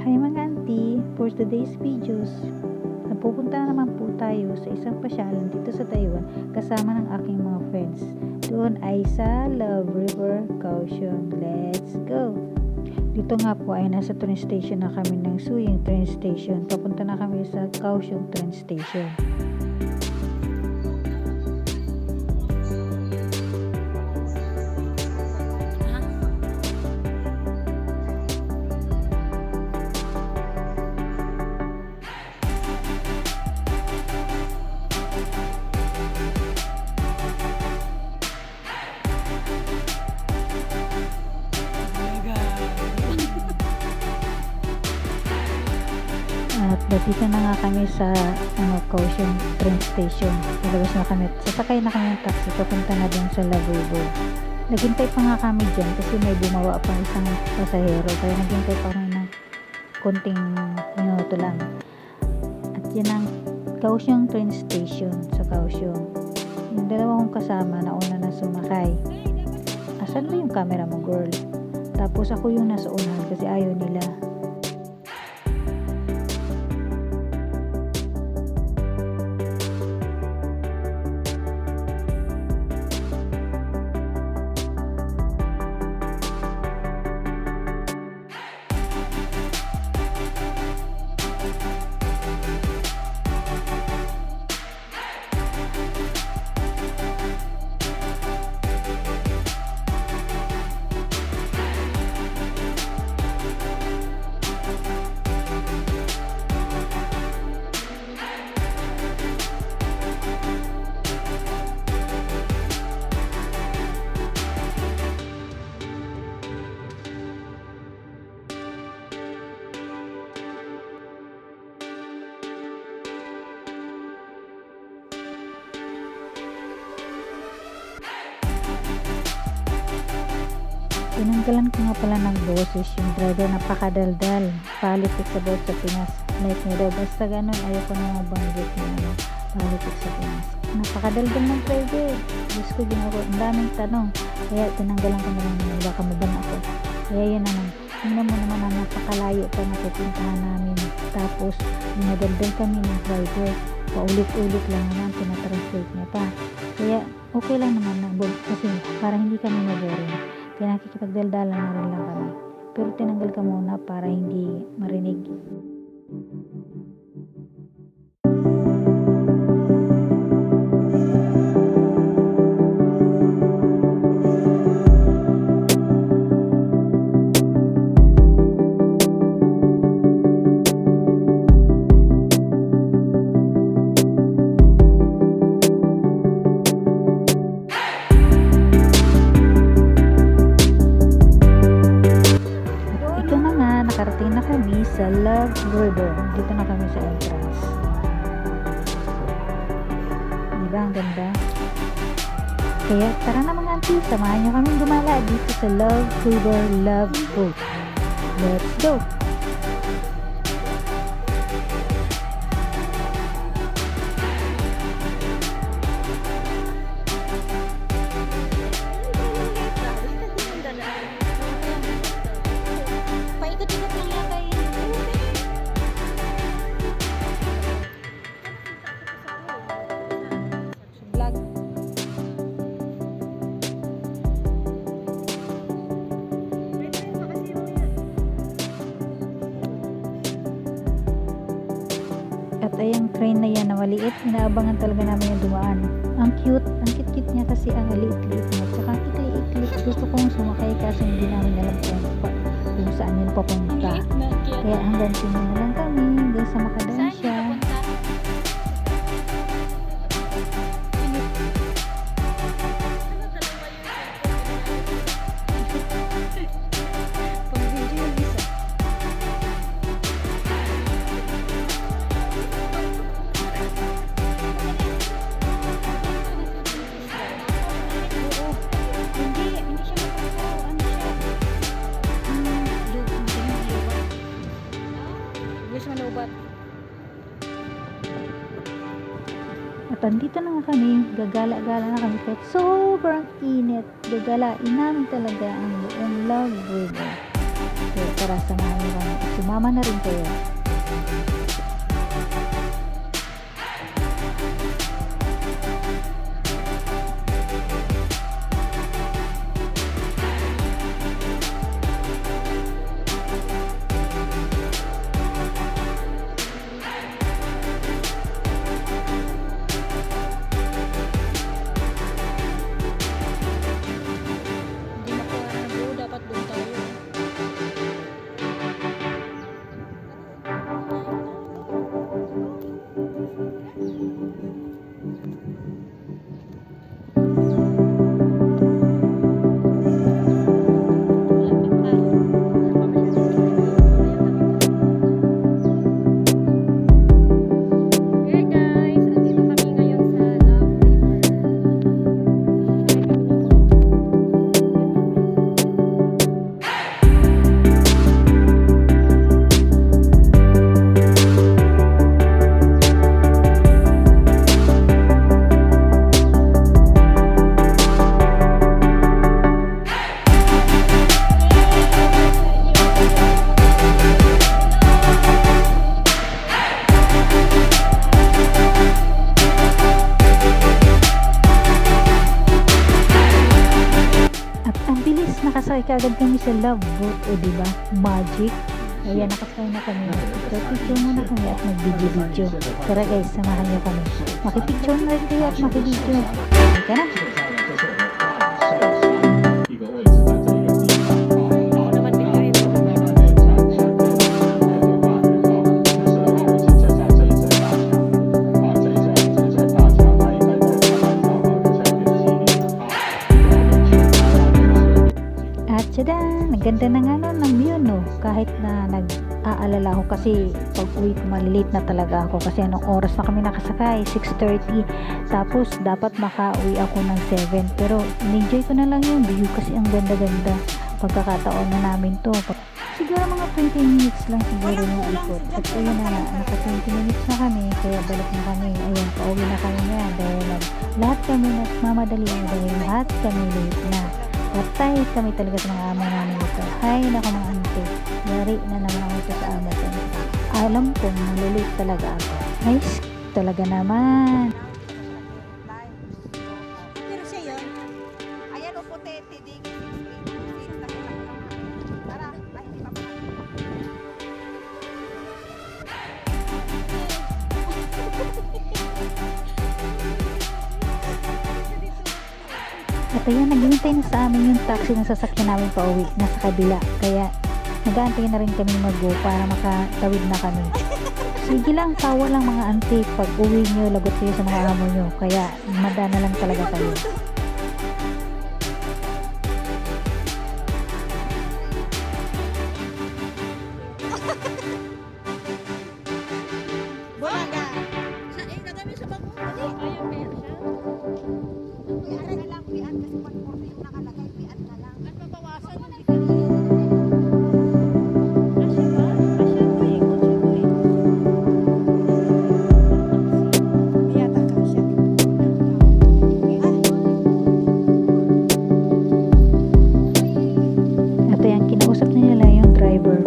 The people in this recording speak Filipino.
Hi mga auntie, for today's videos, napupunta na naman po tayo sa isang pasyalan dito sa Taiwan kasama ng aking mga friends. Doon ay sa Love River, Kaohsiung. Let's go! Dito nga po ay nasa train station na kami ng Suying train station. Papunta na kami sa Kaohsiung train station. At dito na nga kami sa Kaohsiung train station. Palabas na kami. Sasakay na kami ng taxi. Papunta na din sa Love River. Naghintay pa nga kami dyan kasi may bumawa pang isang pasahero. Kaya naghintay pa kami ng konting minuto lang. At yan ang Kaohsiung train station sa Kaohsiung. Yung dalawa kong kasama na una na sumakay. Asan ba yung camera mo, girl? Tapos ako yung nasa unahan kasi ayaw nila. Tinanggalan ko nga pala ng boses yung driver, napakadaldal. Politics about sa Pinas. Like niya daw, basta ganun, ayoko na mabanggit niya politics sa Pinas. Napakadaldal ng driver. Diyos ko, ginagawa, ang daming tanong. Kaya tinanggalan ko na lang niya, baka maban ako. Kaya yun naman, tingnan mo naman na napakalayo pa na pupuntahan namin. Tapos, dinadaldal kami ng driver. Paulit-ulit lang naman, tinatranslate niya pa. Kaya, okay lang naman na, kasi para hindi kami maboring. Kaya nakikipagdaldalan na rin lang kami. Pero tinanggal ka muna para hindi marinig. Nakarating na kami sa Love River. Dito na kami sa entrance. Diba ang ganda? Kaya tara na mga auntie, samahan nyo kami gumala dito sa Love River Love Boat. Let's go! At ayang train na yan na maliit, inaabangan talaga namin yung dumaan. Ang cute niya kasi ang liit-liit niya. Tsaka ikli-ikli. Gusto kong sumakay kasi hindi namin alam kung saan yun papunta. Kaya hanggang sino na lang kami, hanggang sa makadaan siya. At andito na nga kami, gagala-gala na kami kahit sobrang init. Gagalain namin talaga ang buong Love River. Kaya tara, samahan nyo kami. sumama na rin kayo. Hindi makuha na buo, dapat doon tayo. Okay guys, andito kami ngayon sa Love At ang bilis, nakasakay kaagad kami sa love boat, o diba? Magic. Kaya nakasakay na kami. So, picture muna kami at mag-video-video. Tara guys, samahan niyo kami. Makipicture na rin kayo at makibidyo. Halika na. naman bigay mo. At tiyada, naganda na nga nun ng view, no? Kahit na nag-aalala ako kasi pag uwi ko malilate na talaga ako kasi anong oras na kami nakasakay, 6:30. Tapos dapat makauwi ako ng 7. Pero in-enjoy ko na lang yung view kasi ang ganda-ganda. Pagkakataon na namin to. Siguro mga 20 minutes lang siguro yung ikot. At ayun na nga, naka 20 minutes na kami kaya balik na kami. Ayun, pauwi na kami na dahil lahat kami nagmamadali dahil lahat kami late na. Patay kami talaga sa mga amo namin ito. Ay, naku mga ante. Yari na naman ako ito sa amo ko. Alam kong nalilate talaga ako. Nice talaga naman. Pero siya yun. Ayan o puti, tidig. Tara, ay hindi pa pa. At ayan, naghihintay na sa amin yung taxi na sasakyan namin pa uwi. Nasa kabila. Kaya nag-aantay na rin kami mag-go para makatawid na kami. Sige lang, tawa lang mga ante. Pag uwi nyo, lagot kayo sa mga amo nyo. Kaya madana lang talaga kayo. Bulaga. Sa kami sa bago. Ayaw meron siya. Pian na lang, pian kasi 140 yung nakalagay, pian na lang. At mabawasan yung bigay. Asya ba? Asya ko eh. Kutsi ko eh. Biyata ka siya. At ayan, kinausap nila yung driver.